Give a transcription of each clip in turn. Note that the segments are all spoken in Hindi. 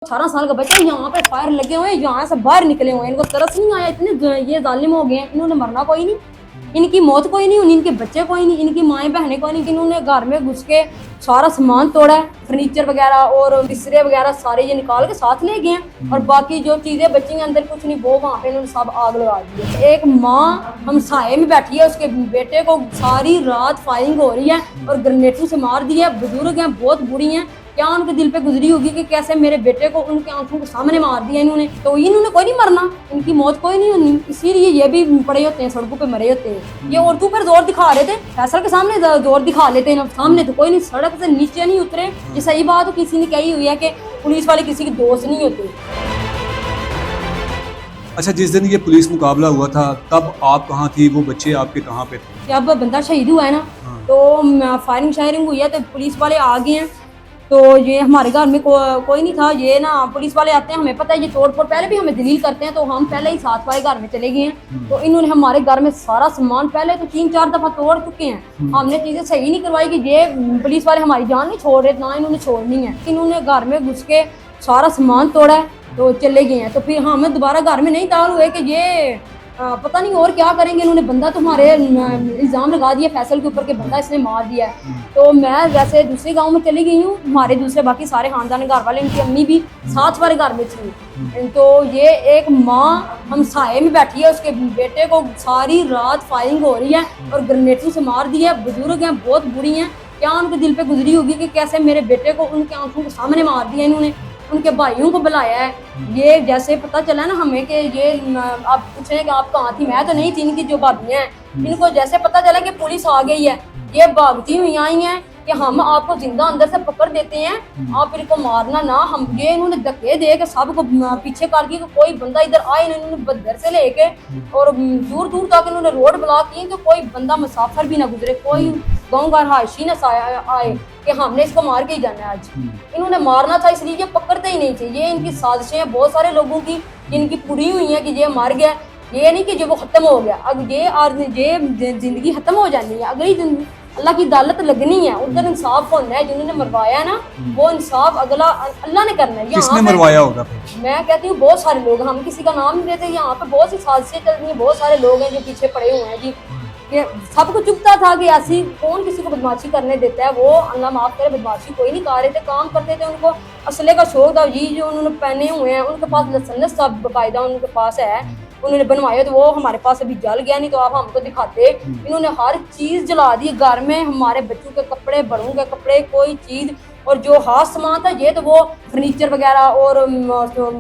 18 साल का बच्चा यहाँ पे फायर लगे हुए हैं, यहाँ से बाहर निकले हुए हैं। इनको तरस नहीं आया, इतने ये जालिम हो गए हैं। इन्होंने मरना कोई नहीं, इनकी मौत कोई नहीं, इनके बच्चे कोई नहीं, इनकी माएँ बहनें कोई नहीं। इन्होंने घर में घुस के सारा सामान तोड़ा है, फर्नीचर वगैरह और बिस्तरे वगैरह सारे ये निकाल के साथ ले गए हैं। और बाकी जो चीजें बची हैं अंदर कुछ नहीं, वो वहाँ पे इन्होंने सब आग लगा दी है। एक माँ हमसाये में बैठी है, उसके बेटे को सारी रात फायरिंग हो रही है और ग्रेनेडों से मार दिया है। बुजुर्ग हैं, बहुत बुरी हैं, क्या उनके दिल पे गुजरी होगी कि कैसे मेरे बेटे को उनके आंखों के सामने मार दिया इन्होंने। तो इन्होंने कोई नहीं मरना, इनकी मौत कोई नहीं होनी, इसीलिए ये भी पड़े होते हैं, सड़कों पे मरे होते हैं। ये औरतों पर जोर दिखा रहे थे, फैसल के सामने जोर दिखा लेते हैं, सामने तो कोई नहीं, सड़क से नीचे नहीं उतरे। ये सही बात तो किसी ने कही हुई है कि पुलिस वाले किसी के दोस्त नहीं होते। अच्छा, जिस दिन ये पुलिस मुकाबला हुआ था तब आप कहाँ थी, वो बच्चे आपके कहाँ पे थे? जब बंदा शहीद हुआ है ना, तो फायरिंग शायरिंग हुई है तो पुलिस वाले आ गए हैं। तो ये हमारे घर में कोई नहीं था। ये ना पुलिस वाले आते हैं, हमें पता है ये तोड़ फोड़ पहले भी हमें दलील करते हैं, तो हम पहले ही साथ वाले घर में चले गए हैं। तो इन्होंने हमारे घर में सारा सामान पहले तो 3-4 दफा तोड़ चुके हैं। हमने चीजें सही नहीं करवाई कि ये पुलिस वाले हमारी जान नहीं छोड़ रहे, ना इन्होंने छोड़नी है। इन्होंने घर में घुस के सारा सामान तोड़ा है तो चले गए हैं। तो फिर हमें दोबारा घर में नहीं ताल हुए कि ये पता नहीं और क्या करेंगे। इन्होंने बंदा तो हमारे इल्ज़ाम लगा दिया फैसल के ऊपर कि बंदा इसने मार दिया है। तो मैं वैसे दूसरे गांव में चली गई हूँ, हमारे दूसरे बाकी सारे खानदान घर वाले, उनकी अम्मी भी साथ वाले घर में थी। तो ये एक माँ हमसाये में बैठी है, उसके बेटे को सारी रात फायरिंग हो रही है और ग्रेनेडों से मार दिया है। बुजुर्ग हैं, बहुत बुरी हैं, क्या उनके दिल पे गुजरी होगी कि कैसे मेरे बेटे को उनके आंखों के सामने मार दिया इन्होंने। उनके भाइयों को बुलाया है। ये जैसे पता चला ना हमें कि ये आप पूछ रहे हैं कि आप कहाँ थी, मैं तो नहीं थी, इनकी जो भाभियाँ हैं इनको जैसे पता चला कि पुलिस आ गई है, ये भागती हुई आई हैं कि हम आपको जिंदा अंदर से पकड़ देते हैं, आप इनको मारना ना। हम ये इन्होंने धक्के दे के सबको पीछे कर दिया, कोई बंदा इधर आए नहीं। इन्होंने बदर से लेके और दूर दूर तक इन्होंने रोड ब्लॉक की, तो कोई बंदा मुसाफिर भी ना गुजरे, कोई गाँव का रहायशी ना आए कि हमने इसको मार के ही जाना है। आज इन्होंने मारना था, इसलिए ये पकड़ते ही नहीं थे। ये इनकी साजिशें हैं बहुत सारे लोगों की, इनकी पूरी हुई हैं कि ये मर गया। ये नहीं कि जो वो खत्म हो गया, अब ये जिंदगी खत्म हो जानी है, अगली अल्लाह की अदालत लगनी है, उधर इंसाफ होना है। जिन्होंने मरवाया ना वो इंसाफ अगला अल्लाह ने करना है। किसने मरवाया होगा? मैं कहती हूँ बहुत सारे लोग, हम किसी का नाम नहीं लेते, यहाँ पे बहुत सी साजिशें चल रही हैं, बहुत सारे लोग हैं जो पीछे पड़े हुए हैं जी। ये सबको चुपता था कि ऐसी कौन किसी को बदमाशी करने देता है। वो अल्लाह माफ करे, बदमाशी कोई नहीं कर रहे थे, काम करते थे, उनको असले का शौक था जी। जो उन्होंने पहने हुए हैं उनके पास लाइसेंस सब बाकायदा उनके पास है, उन्होंने बनवाया, तो वो हमारे पास अभी जल गया, नहीं तो आप हमको दिखाते। इन्होंने हर चीज़ जला दी घर में, हमारे बच्चों के कपड़े, बड़ों के कपड़े, कोई चीज़। और जो हाथ सामान था ये तो वो फर्नीचर वगैरह और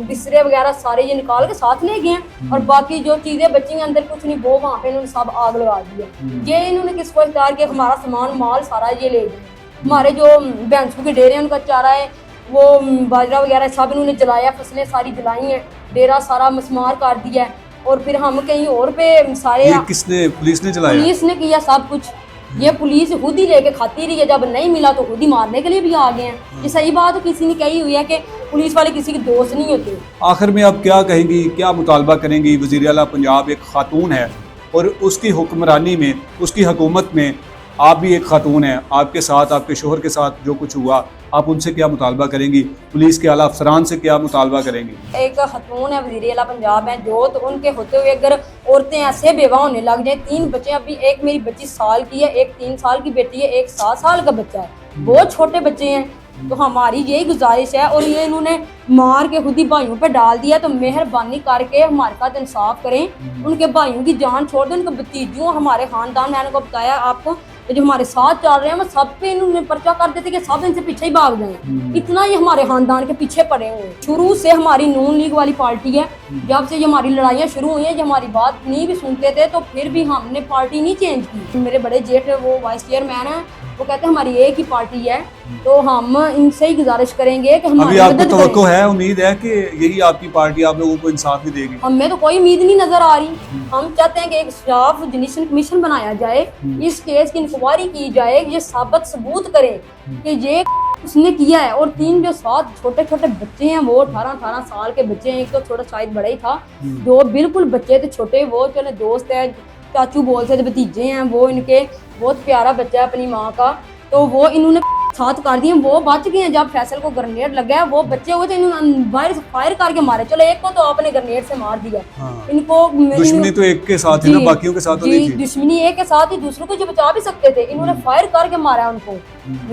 बिस्तरे वगैरह सारे ये निकाल के साथ ले गए हैं। और बाकी जो चीज़ें बची हैं अंदर कुछ नहीं, वो वहाँ पे इन्होंने सब आग लगा दी है। ये इन्होंने किसको इख्तियार किया, हमारा सामान माल सारा ये ले गए। हमारे जो भैंसों के डेरे हैं उनका चारा है, वो बाजरा वगैरह सब इन्होंने जलाया, फसलें सारी जलाई हैं, डेरा सारा मसमार कर दिया है। और फिर हम कहीं और पे सारे, ये किसने, पुलिस ने जलाया? पुलिस ने किया सब कुछ। ये पुलिस खुद ही लेके खाती रही है, जब नहीं मिला तो खुद ही मारने के लिए भी आ गए हैं। ये सही बात तो किसी ने कही हुई है कि पुलिस वाले किसी के दोस्त नहीं होते। आखिर में आप क्या कहेंगी, क्या मुतालबा करेंगी? वज़ीर आला पंजाब एक खातून है और उसकी हुक्मरानी में, उसकी हुकूमत में आप भी एक खातून हैं, आपके साथ, आपके शोहर के साथ जो कुछ हुआ, आप उनसे क्या मुतालबा करेंगी? पुलिस के आला अफसरान से क्या मुतालबा करेंगी? एक खातून है, वज़ीर आला पंजाब है जो, तो उनके होते हुए अगर औरतें ऐसे बेवा होने लग जाए, 3 बच्चे, अभी एक मेरी बच्ची साल की है, एक 3 साल की बेटी है, एक 7 साल का बच्चा है, बहुत छोटे बच्चे हैं। तो हमारी यही गुजारिश है, और ये इन्होंने मार के खुद ही भाइयों पे डाल दिया, तो मेहरबानी करके हमारे साथ इंसाफ करें, उनके भाइयों की जान छोड़ दें, उनके भतीजों, हमारे खानदान, मैंने को बताया आपको जो हमारे साथ चल रहे हैं, वो सब पे इन्होंने पर्चा कर देते कि सब इनसे पीछे ही भाग जाएं। इतना ही हमारे खानदान के पीछे पड़े हुए हैं। शुरू से हमारी नून लीग वाली पार्टी है, जब से ये हमारी लड़ाइयाँ शुरू हुई हैं, ये हमारी बात नहीं भी सुनते थे, तो फिर भी हमने पार्टी नहीं चेंज की। मेरे बड़े जेठ वो वाइस चेयरमैन है, वो कहते हैं हमारी एक ही पार्टी है, तो हम इनसे ही गुजारिश करेंगे कि अभी आपको तवक्को है, उम्मीद है कि यही आपकी पार्टी आप लोगों को इंसाफ भी देगी? हमें तो कोई उम्मीद नहीं नजर आ रही। हम चाहते हैं कि एक स्टाफ जुडिशल कमीशन बनाया जाए, इस केस की इंक्वायरी की जाए, ये साबित सबूत करे कि ये उसने किया है। और 3 जो 7 छोटे छोटे बच्चे हैं, वो 18-18 साल के बच्चे हैं, एक तो छोटा शायद बड़ा ही था, 2 बिल्कुल बच्चे थे छोटे, वो चले दोस्त है, चाचू बोलते थे, भतीजे हैं वो, इनके बहुत प्यारा बच्चा है अपनी माँ का। तो वो इन्होंने साथ कर दिए, वो बच गए हैं। जब फैसल को ग्रेनेड लगा है, वो बच्चे हुए थे, इन्होंने बाहर से फायर करके मारे। चलो एक को तो आपने ग्रेनेड से मार दिया, हाँ। इनको दुश्मनी तो एक के साथ ही ना, बाकियों के साथ तो नहीं थी। दुश्मनी एक के साथ ही, दूसरों को जो बचा भी सकते थे, इन्होंने फायर करके मारा उनको।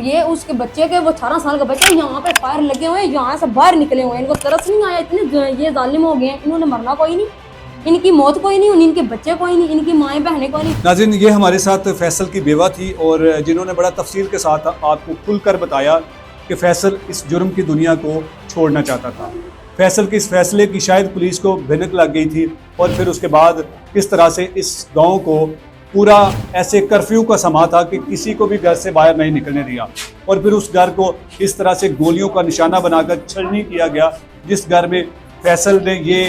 ये उसके बच्चे के, वो 18 साल का बच्चा, यहाँ पे फायर लगे हुए हैं, यहाँ से बाहर निकले हुए हैं। इनको तरस नहीं आया, इतने ये जालिम हो गए हैं। इन्होंने मरना कोई नहीं, इनकी मौत कोई नहीं, इनके बच्चे कोई नहीं, इनकी माएँ बहनें कोई नहीं। नाज़रीन, ये हमारे साथ फैसल की बेवा थी और जिन्होंने बड़ा तफसील के साथ आपको खुलकर बताया कि फैसल इस जुर्म की दुनिया को छोड़ना चाहता था। फैसल के इस फैसले की शायद पुलिस को भनक लग गई थी और फिर उसके बाद किस तरह से इस गांव को पूरा ऐसे कर्फ्यू का समा था कि किसी को भी घर से बाहर नहीं निकलने दिया, और फिर उस घर को इस तरह से गोलियों का निशाना बनाकर छलनी किया गया, जिस घर में फैसल ने ये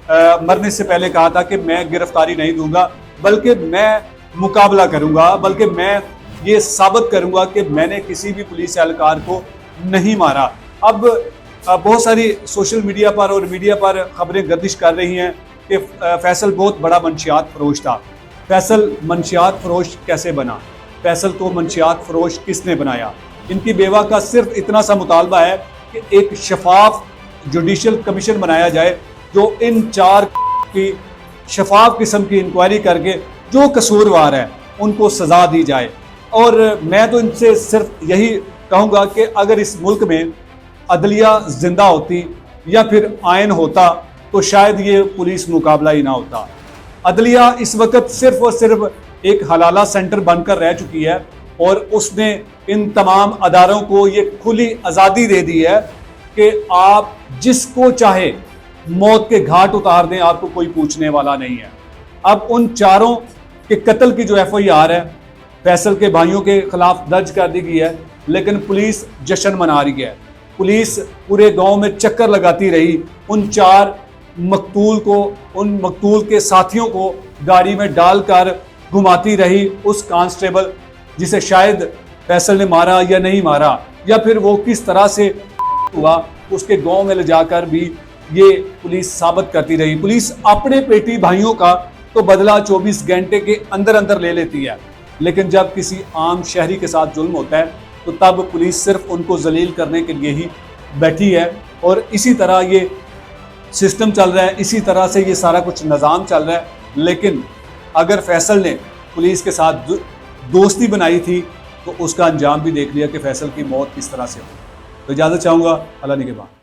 मरने से पहले कहा था कि मैं गिरफ्तारी नहीं दूंगा, बल्कि मैं मुकाबला करूंगा, बल्कि मैं ये साबित करूंगा कि मैंने किसी भी पुलिस एहलकार को नहीं मारा। अब बहुत सारी सोशल मीडिया पर और मीडिया पर खबरें गर्दिश कर रही हैं कि फैसल बहुत बड़ा मंशियात फरोश था। फैसल मंशियात फरोश कैसे बना? फैसल को मंशियात फरोश किसने बनाया? इनकी बेवा का सिर्फ इतना सा मुतालबा है कि एक शफाफ जुडिशल कमीशन बनाया जाए जो इन 4 की शफाफ किस्म की इंक्वायरी करके जो कसूरवार है उनको सज़ा दी जाए। और मैं तो इनसे सिर्फ यही कहूँगा कि अगर इस मुल्क में अदलिया जिंदा होती या फिर आयन होता तो शायद ये पुलिस मुकाबला ही ना होता। अदलिया इस वक्त सिर्फ और सिर्फ एक हलाला सेंटर बनकर रह चुकी है और उसने इन तमाम अदारों को ये खुली आज़ादी दे दी है कि आप जिसको चाहे मौत के घाट उतार दें, आपको कोई पूछने वाला नहीं है। अब उन 4 के कत्ल की जो FIR है फैसल के भाइयों के खिलाफ दर्ज कर दी गई है, लेकिन पुलिस जश्न मना रही है। पुलिस पूरे गांव में चक्कर लगाती रही, उन 4 मकतूल को, उन मकतूल के साथियों को गाड़ी में डालकर घुमाती रही। उस कांस्टेबल जिसे शायद फैसल ने मारा या नहीं मारा, या फिर वो किस तरह से हुआ, उसके गांव में ले जाकर भी ये पुलिस साबित करती रही। पुलिस अपने पेटी भाइयों का तो बदला 24 घंटे के अंदर अंदर ले लेती है, लेकिन जब किसी आम शहरी के साथ जुल्म होता है तो तब पुलिस सिर्फ उनको जलील करने के लिए ही बैठी है। और इसी तरह ये सिस्टम चल रहा है, इसी तरह से ये सारा कुछ निज़ाम चल रहा है। लेकिन अगर फैसल ने पुलिस के साथ दोस्ती बनाई थी तो उसका अंजाम भी देख लिया कि फैसल की मौत किस तरह से हुई। तो इजाज़त चाहूँगा, अल्लाह ने के बाद।